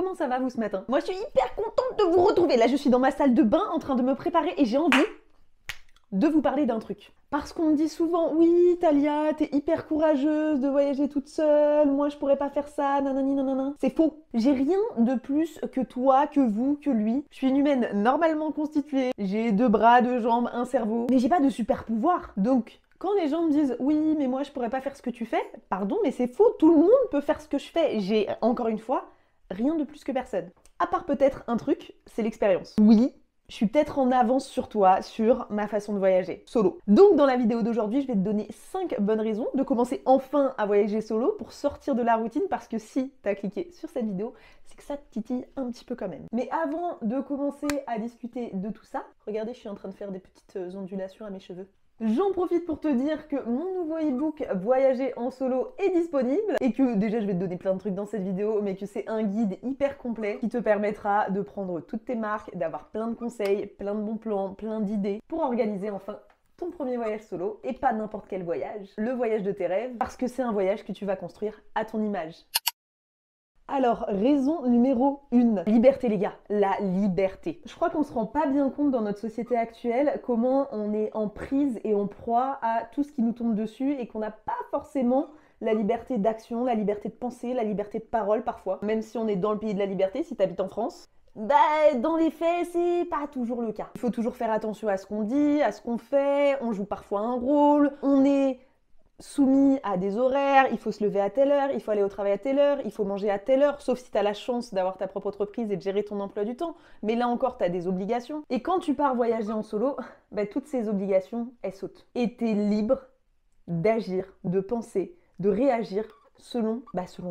comment ça va vous ce matin? Moi je suis hyper contente de vous retrouver. Là je suis dans ma salle de bain en train de me préparer et j'ai envie de vous parler d'un truc. Parce qu'on me dit souvent, oui Talia, t'es hyper courageuse de voyager toute seule, moi je pourrais pas faire ça, nanani nanana. C'est faux. J'ai rien de plus que toi, que vous, que lui. Je suis une humaine normalement constituée, j'ai 2 bras, 2 jambes, un cerveau, mais j'ai pas de super pouvoir. Donc, quand les gens me disent, oui mais moi je pourrais pas faire ce que tu fais, pardon mais c'est faux, tout le monde peut faire ce que je fais. J'ai, encore une fois, rien de plus que personne. À part peut-être un truc, c'est l'expérience. Oui, je suis peut-être en avance sur toi, sur ma façon de voyager, solo. Donc dans la vidéo d'aujourd'hui, je vais te donner 5 bonnes raisons de commencer enfin à voyager solo pour sortir de la routine, parce que si t'as cliqué sur cette vidéo, c'est que ça te titille un petit peu quand même. Mais avant de commencer à discuter de tout ça, regardez, je suis en train de faire des petites ondulations à mes cheveux. J'en profite pour te dire que mon nouveau e-book Voyager en solo est disponible et que déjà je vais te donner plein de trucs dans cette vidéo, mais que c'est un guide hyper complet qui te permettra de prendre toutes tes marques, d'avoir plein de conseils, plein de bons plans, plein d'idées pour organiser enfin ton premier voyage solo, et pas n'importe quel voyage, le voyage de tes rêves, parce que c'est un voyage que tu vas construire à ton image. Alors, raison numéro 1, liberté les gars, la liberté. Je crois qu'on se rend pas bien compte dans notre société actuelle comment on est en prise et en proie à tout ce qui nous tombe dessus et qu'on n'a pas forcément la liberté d'action, la liberté de penser, la liberté de parole parfois. Même si on est dans le pays de la liberté, si t'habites en France, bah dans les faits, c'est pas toujours le cas. Il faut toujours faire attention à ce qu'on dit, à ce qu'on fait, on joue parfois un rôle, on est soumis à des horaires, il faut se lever à telle heure, il faut aller au travail à telle heure, il faut manger à telle heure, sauf si tu as la chance d'avoir ta propre entreprise et de gérer ton emploi du temps. Mais là encore, tu as des obligations. Et quand tu pars voyager en solo, bah, toutes ces obligations, elles sautent. Et tu es libre d'agir, de penser, de réagir selon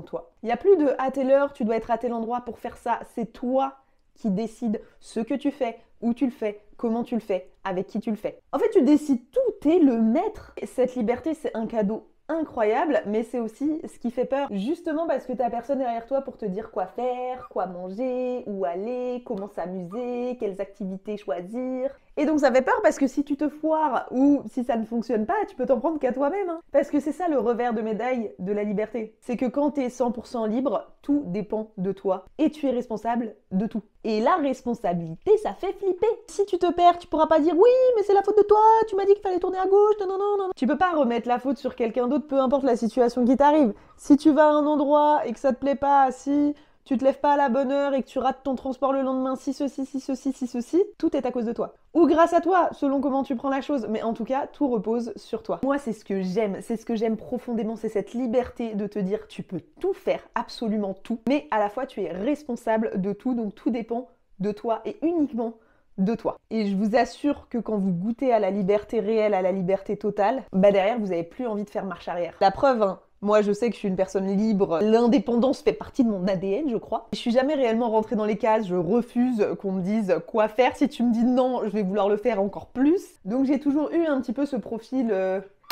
toi. Il n'y a plus de à telle heure, tu dois être à tel endroit pour faire ça. C'est toi qui décides ce que tu fais, où tu le fais, comment tu le fais, avec qui tu le fais. En fait, tu décides tout, t'es le maître. Et cette liberté, c'est un cadeau incroyable, mais c'est aussi ce qui fait peur. Justement parce que t'as personne derrière toi pour te dire quoi faire, quoi manger, où aller, comment s'amuser, quelles activités choisir. Et donc ça fait peur parce que si tu te foires ou si ça ne fonctionne pas, tu peux t'en prendre qu'à toi-même. Hein. Parce que c'est ça le revers de médaille de la liberté. C'est que quand t'es 100% libre, tout dépend de toi. Et tu es responsable de tout. Et la responsabilité, ça fait flipper. Si tu te perds, tu pourras pas dire oui, mais c'est la faute de toi, tu m'as dit qu'il fallait tourner à gauche, non, non, non, non. Tu peux pas remettre la faute sur quelqu'un d'autre, peu importe la situation qui t'arrive. Si tu vas à un endroit et que ça te plaît pas, si tu te lèves pas à la bonne heure et que tu rates ton transport le lendemain, si ceci, tout est à cause de toi. Ou grâce à toi, selon comment tu prends la chose, mais en tout cas, tout repose sur toi. Moi, c'est ce que j'aime profondément, c'est cette liberté de te dire tu peux tout faire, absolument tout, mais à la fois tu es responsable de tout, donc tout dépend de toi et uniquement de toi. Et je vous assure que quand vous goûtez à la liberté réelle, à la liberté totale, bah derrière, vous avez plus envie de faire marche arrière. La preuve, hein. Moi, je sais que je suis une personne libre. L'indépendance fait partie de mon ADN, je crois. Je suis jamais réellement rentrée dans les cases. Je refuse qu'on me dise quoi faire. Si tu me dis non, je vais vouloir le faire encore plus. Donc j'ai toujours eu un petit peu ce profil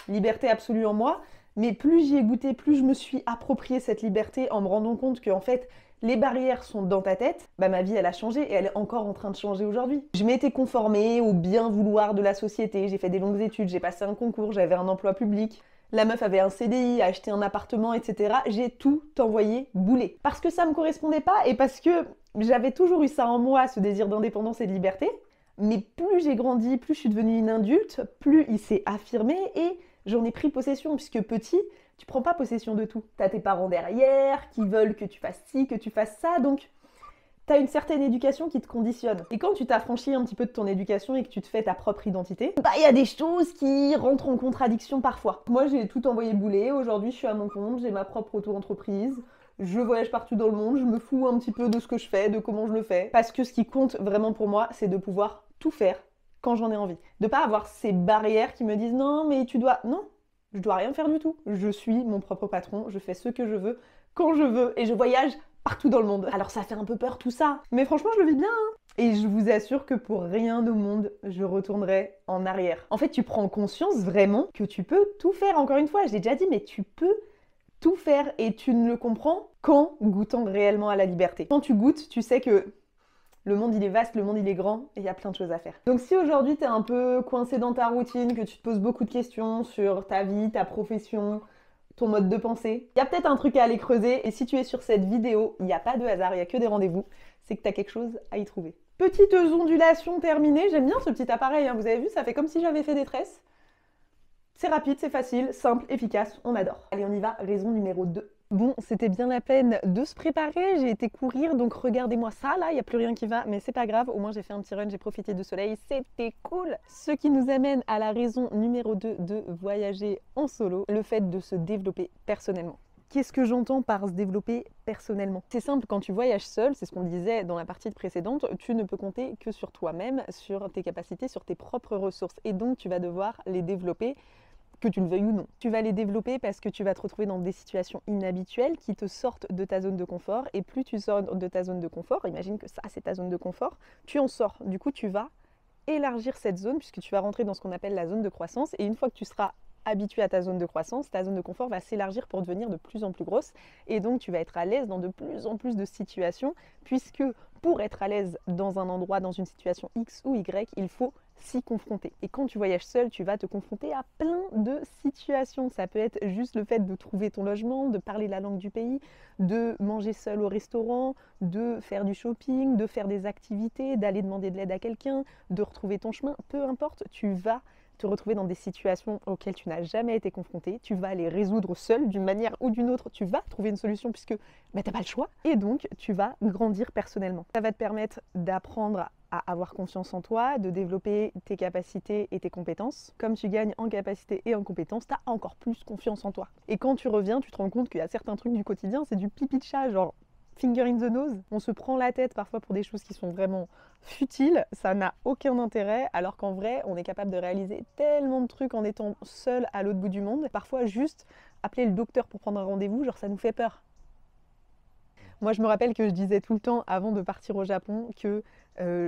liberté absolue en moi. Mais plus j'y ai goûté, plus je me suis approprié cette liberté en me rendant compte qu'en fait, les barrières sont dans ta tête, bah ma vie elle a changé et elle est encore en train de changer aujourd'hui. Je m'étais conformée au bien vouloir de la société, j'ai fait des longues études, j'ai passé un concours, j'avais un emploi public. La meuf avait un CDI, a acheté un appartement, etc. J'ai tout envoyé bouler. Parce que ça me correspondait pas et parce que j'avais toujours eu ça en moi, ce désir d'indépendance et de liberté. Mais plus j'ai grandi, plus je suis devenue une adulte, plus il s'est affirmé et j'en ai pris possession, puisque petit, tu prends pas possession de tout. T'as tes parents derrière qui veulent que tu fasses ci, que tu fasses ça, donc t'as une certaine éducation qui te conditionne. Et quand tu t'affranchis un petit peu de ton éducation et que tu te fais ta propre identité, bah il y a des choses qui rentrent en contradiction parfois. Moi j'ai tout envoyé bouler, aujourd'hui je suis à mon compte, j'ai ma propre auto-entreprise, je voyage partout dans le monde, je me fous un petit peu de ce que je fais, de comment je le fais, parce que ce qui compte vraiment pour moi, c'est de pouvoir tout faire quand j'en ai envie. De pas avoir ces barrières qui me disent non mais tu dois... Non, je dois rien faire du tout. Je suis mon propre patron, je fais ce que je veux, quand je veux, et je voyage partout dans le monde. Alors ça fait un peu peur tout ça, mais franchement je le vis bien. Hein. Et je vous assure que pour rien au monde, je retournerai en arrière. En fait, tu prends conscience vraiment que tu peux tout faire. Encore une fois, je l'ai déjà dit, mais tu peux tout faire et tu ne le comprends qu'en goûtant réellement à la liberté. Quand tu goûtes, tu sais que le monde il est vaste, le monde il est grand et il y a plein de choses à faire. Donc si aujourd'hui t'es un peu coincé dans ta routine, que tu te poses beaucoup de questions sur ta vie, ta profession, ton mode de pensée. Il y a peut-être un truc à aller creuser et si tu es sur cette vidéo, il n'y a pas de hasard, il n'y a que des rendez-vous, c'est que tu as quelque chose à y trouver. Petite ondulation terminée, j'aime bien ce petit appareil, hein. Vous avez vu, ça fait comme si j'avais fait des tresses. C'est rapide, c'est facile, simple, efficace, on adore. Allez, on y va, raison numéro 2. Bon, c'était bien la peine de se préparer, j'ai été courir, donc regardez-moi ça, là, il n'y a plus rien qui va, mais c'est pas grave, au moins j'ai fait un petit run, j'ai profité du soleil, c'était cool. Ce qui nous amène à la raison numéro 2 de voyager en solo, le fait de se développer personnellement. Qu'est-ce que j'entends par se développer personnellement? C'est simple, quand tu voyages seul, c'est ce qu'on disait dans la partie précédente, tu ne peux compter que sur toi-même, sur tes capacités, sur tes propres ressources, et donc tu vas devoir les développer, que tu le veuilles ou non. Tu vas les développer parce que tu vas te retrouver dans des situations inhabituelles qui te sortent de ta zone de confort. Et plus tu sors de ta zone de confort, imagine que ça c'est ta zone de confort, tu en sors. Du coup, tu vas élargir cette zone puisque tu vas rentrer dans ce qu'on appelle la zone de croissance. Et une fois que tu seras habitué à ta zone de croissance, ta zone de confort va s'élargir pour devenir de plus en plus grosse. Et donc, tu vas être à l'aise dans de plus en plus de situations puisque pour être à l'aise dans un endroit, dans une situation X ou Y, il faut s'y confronter. Et quand tu voyages seul, tu vas te confronter à plein de situations. Ça peut être juste le fait de trouver ton logement, de parler la langue du pays, de manger seul au restaurant, de faire du shopping, de faire des activités, d'aller demander de l'aide à quelqu'un, de retrouver ton chemin. Peu importe, tu vas te retrouver dans des situations auxquelles tu n'as jamais été confronté, tu vas les résoudre seul d'une manière ou d'une autre, tu vas trouver une solution puisque tu n'as pas le choix et donc tu vas grandir personnellement. Ça va te permettre d'apprendre à avoir confiance en toi, de développer tes capacités et tes compétences. Comme tu gagnes en capacité et en compétences, tu as encore plus confiance en toi. Et quand tu reviens, tu te rends compte qu'il y a certains trucs du quotidien, c'est du pipi de chat, genre finger in the nose. On se prend la tête parfois pour des choses qui sont vraiment futiles, ça n'a aucun intérêt, alors qu'en vrai, on est capable de réaliser tellement de trucs en étant seul à l'autre bout du monde. Parfois, juste appeler le docteur pour prendre un rendez-vous, genre ça nous fait peur. Moi, je me rappelle que je disais tout le temps avant de partir au Japon que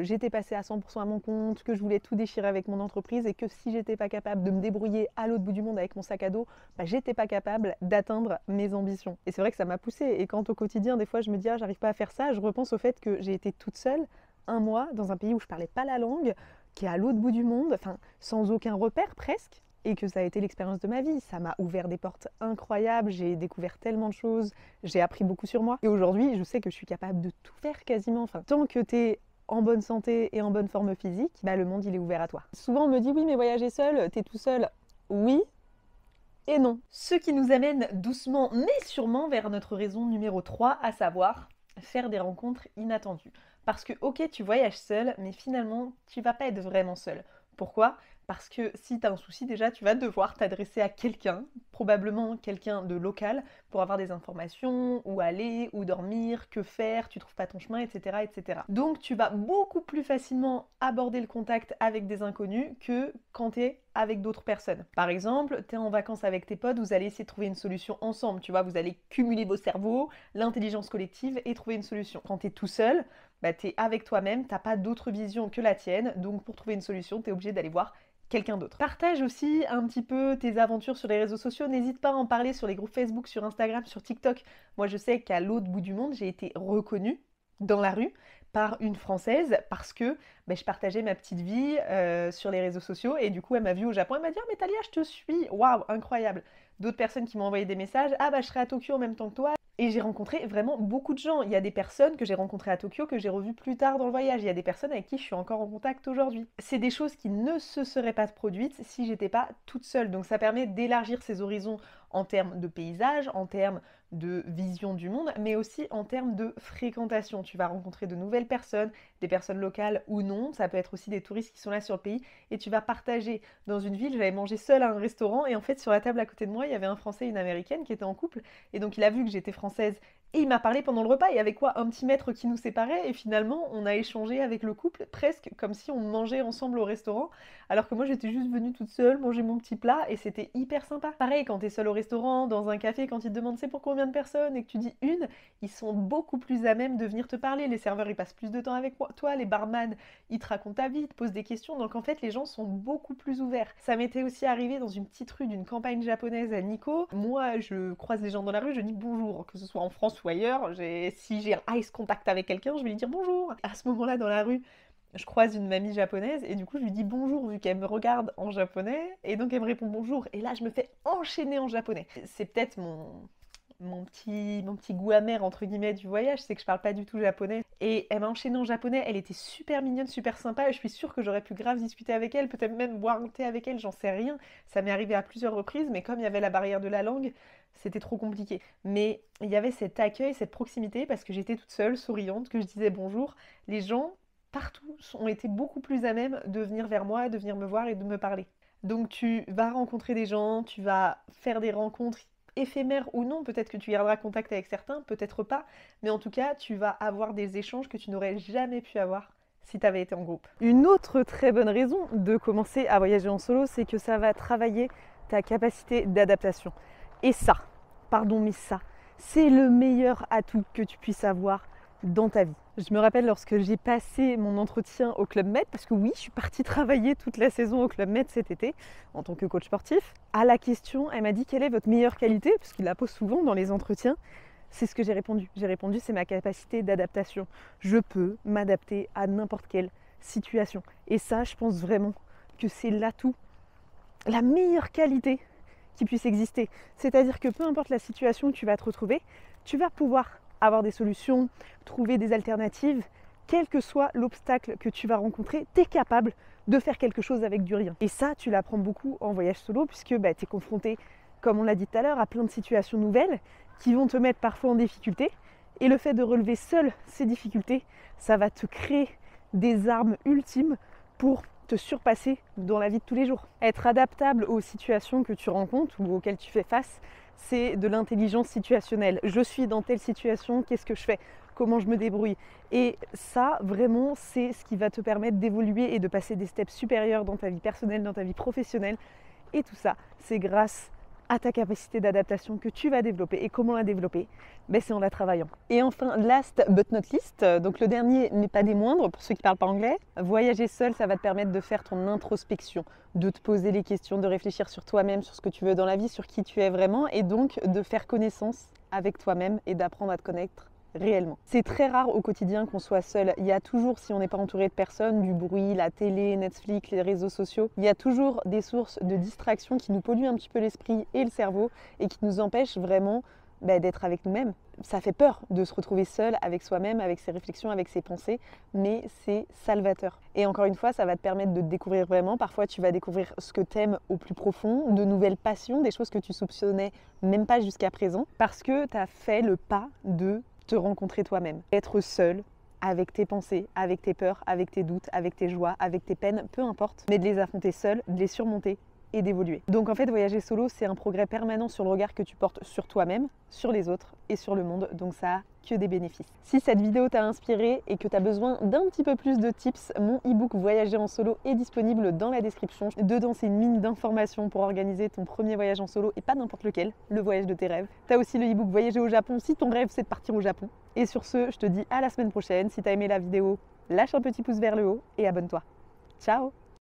j'étais passée à 100% à mon compte, que je voulais tout déchirer avec mon entreprise et que si j'étais pas capable de me débrouiller à l'autre bout du monde avec mon sac à dos, bah, j'étais pas capable d'atteindre mes ambitions. Et c'est vrai que ça m'a poussée. Et quand au quotidien, des fois, je me dis, ah, j'arrive pas à faire ça, je repense au fait que j'ai été toute seule un mois dans un pays où je parlais pas la langue, qui est à l'autre bout du monde, enfin, sans aucun repère presque. Et que ça a été l'expérience de ma vie. Ça m'a ouvert des portes incroyables, j'ai découvert tellement de choses, j'ai appris beaucoup sur moi. Et aujourd'hui, je sais que je suis capable de tout faire quasiment. Enfin, tant que t'es en bonne santé et en bonne forme physique, bah, le monde il est ouvert à toi. Souvent on me dit oui mais voyager seul, t'es tout seul. Oui et non. Ce qui nous amène doucement mais sûrement vers notre raison numéro 3, à savoir faire des rencontres inattendues. Parce que ok tu voyages seul, mais finalement tu vas pas être vraiment seul. Pourquoi ? Parce que si tu as un souci déjà, tu vas devoir t'adresser à quelqu'un, probablement quelqu'un de local, pour avoir des informations, où aller, où dormir, que faire, tu trouves pas ton chemin, etc., etc. Donc tu vas beaucoup plus facilement aborder le contact avec des inconnus que quand tu es avec d'autres personnes. Par exemple, tu es en vacances avec tes potes, vous allez essayer de trouver une solution ensemble, tu vois, vous allez cumuler vos cerveaux, l'intelligence collective et trouver une solution. Quand tu es tout seul, bah, tu es avec toi-même, t'as pas d'autre vision que la tienne, donc pour trouver une solution, tu es obligé d'aller voir quelqu'un d'autre. Partage aussi un petit peu tes aventures sur les réseaux sociaux, n'hésite pas à en parler sur les groupes Facebook, sur Instagram, sur TikTok. Moi je sais qu'à l'autre bout du monde, j'ai été reconnue dans la rue par une Française parce que je partageais ma petite vie sur les réseaux sociaux et du coup elle m'a vue au Japon, elle m'a dit « Oh mais Talia, je te suis !» Waouh, incroyable. D'autres personnes qui m'ont envoyé des messages « Ah bah je serai à Tokyo en même temps que toi !» Et j'ai rencontré vraiment beaucoup de gens. Il y a des personnes que j'ai rencontrées à Tokyo que j'ai revues plus tard dans le voyage. Il y a des personnes avec qui je suis encore en contact aujourd'hui. C'est des choses qui ne se seraient pas produites si j'étais pas toute seule. Donc ça permet d'élargir ses horizons en termes de paysage, en termes de vision du monde, mais aussi en termes de fréquentation. Tu vas rencontrer de nouvelles personnes, des personnes locales ou non. Ça peut être aussi des touristes qui sont là sur le pays. Et tu vas partager dans une ville. J'avais mangé seule à un restaurant et en fait sur la table à côté de moi, il y avait un Français et une Américaine qui étaient en couple. Et donc il a vu que j'étais française et il m'a parlé pendant le repas. Il y avait quoi, un petit mètre qui nous séparait et finalement on a échangé avec le couple presque comme si on mangeait ensemble au restaurant. Alors que moi j'étais juste venue toute seule manger mon petit plat et c'était hyper sympa. Pareil quand t'es seule au restaurant, dans un café, quand ils te demandent c'est pour combien de personnes et que tu dis une, ils sont beaucoup plus à même de venir te parler. Les serveurs ils passent plus de temps avec toi, les barman ils te racontent ta vie, ils te posent des questions. Donc en fait les gens sont beaucoup plus ouverts. Ça m'était aussi arrivé dans une petite rue d'une campagne japonaise à Nikko. Moi je croise les gens dans la rue, je dis bonjour, que ce soit en France ou ailleurs. Si j'ai un ice contact avec quelqu'un, je vais lui dire bonjour. À ce moment-là dans la rue, je croise une mamie japonaise et du coup je lui dis bonjour vu qu'elle me regarde en japonais et donc elle me répond bonjour et là je me fais enchaîner en japonais. C'est peut-être mon petit goût amer entre guillemets du voyage, c'est que je parle pas du tout japonais. Et elle m'a enchaîné en japonais, elle était super mignonne, super sympa et je suis sûre que j'aurais pu grave discuter avec elle, peut-être même boire un thé avec elle, j'en sais rien. Ça m'est arrivé à plusieurs reprises, mais comme il y avait la barrière de la langue, c'était trop compliqué. Mais il y avait cet accueil, cette proximité parce que j'étais toute seule, souriante, que je disais bonjour. Les gens partout ont été beaucoup plus à même de venir vers moi, de venir me voir et de me parler. Donc tu vas rencontrer des gens, tu vas faire des rencontres éphémères ou non, peut-être que tu garderas contact avec certains, peut-être pas, mais en tout cas tu vas avoir des échanges que tu n'aurais jamais pu avoir si tu avais été en groupe. Une autre très bonne raison de commencer à voyager en solo, c'est que ça va travailler ta capacité d'adaptation. Et ça, pardon mais ça, c'est le meilleur atout que tu puisses avoir dans ta vie. Je me rappelle lorsque j'ai passé mon entretien au Club Med, parce que oui, je suis partie travailler toute la saison au Club Med cet été en tant que coach sportif. À la question, elle m'a dit quelle est votre meilleure qualité, parce qu'il la pose souvent dans les entretiens. C'est ce que j'ai répondu. J'ai répondu c'est ma capacité d'adaptation. Je peux m'adapter à n'importe quelle situation. Et ça, je pense vraiment que c'est l'atout, la meilleure qualité qui puisse exister. C'est-à-dire que peu importe la situation où tu vas te retrouver, tu vas pouvoir avoir des solutions, trouver des alternatives, quel que soit l'obstacle que tu vas rencontrer, tu es capable de faire quelque chose avec du rien. Et ça, tu l'apprends beaucoup en voyage solo puisque tu es confronté, comme on l'a dit tout à l'heure, à plein de situations nouvelles qui vont te mettre parfois en difficulté. Et le fait de relever seul ces difficultés, ça va te créer des armes ultimes pour te surpasser dans la vie de tous les jours. Être adaptable aux situations que tu rencontres ou auxquelles tu fais face, c'est de l'intelligence situationnelle. Je suis dans telle situation, qu'est-ce que je fais? Comment je me débrouille? Et ça, vraiment, c'est ce qui va te permettre d'évoluer et de passer des steps supérieurs dans ta vie personnelle, dans ta vie professionnelle. Et tout ça, c'est grâce à ta capacité d'adaptation que tu vas développer. Et comment la développer? C'est en la travaillant. Et enfin, last but not least, donc le dernier n'est pas des moindres pour ceux qui ne parlent pas anglais. Voyager seul, ça va te permettre de faire ton introspection, de te poser les questions, de réfléchir sur toi-même, sur ce que tu veux dans la vie, sur qui tu es vraiment, et donc de faire connaissance avec toi-même et d'apprendre à te connaître réellement. C'est très rare au quotidien qu'on soit seul. Il y a toujours, si on n'est pas entouré de personnes, du bruit, la télé, Netflix, les réseaux sociaux, il y a toujours des sources de distraction qui nous polluent un petit peu l'esprit et le cerveau et qui nous empêchent vraiment d'être avec nous-mêmes. Ça fait peur de se retrouver seul avec soi-même, avec ses réflexions, avec ses pensées, mais c'est salvateur. Et encore une fois, ça va te permettre de te découvrir vraiment. Parfois, tu vas découvrir ce que tu aimes au plus profond, de nouvelles passions, des choses que tu soupçonnais même pas jusqu'à présent, parce que tu as fait le pas de te rencontrer toi-même. Être seul avec tes pensées, avec tes peurs, avec tes doutes, avec tes joies, avec tes peines, peu importe, mais de les affronter seul, de les surmonter et d'évoluer. Donc en fait, voyager solo, c'est un progrès permanent sur le regard que tu portes sur toi-même, sur les autres et sur le monde. Donc ça a que des bénéfices. Si cette vidéo t'a inspiré et que tu as besoin d'un petit peu plus de tips, mon e-book Voyager en solo est disponible dans la description. Dedans, c'est une mine d'informations pour organiser ton premier voyage en solo et pas n'importe lequel, le voyage de tes rêves. Tu as aussi le e-book Voyager au Japon si ton rêve c'est de partir au Japon. Et sur ce, je te dis à la semaine prochaine. Si tu as aimé la vidéo, lâche un petit pouce vers le haut et abonne-toi. Ciao!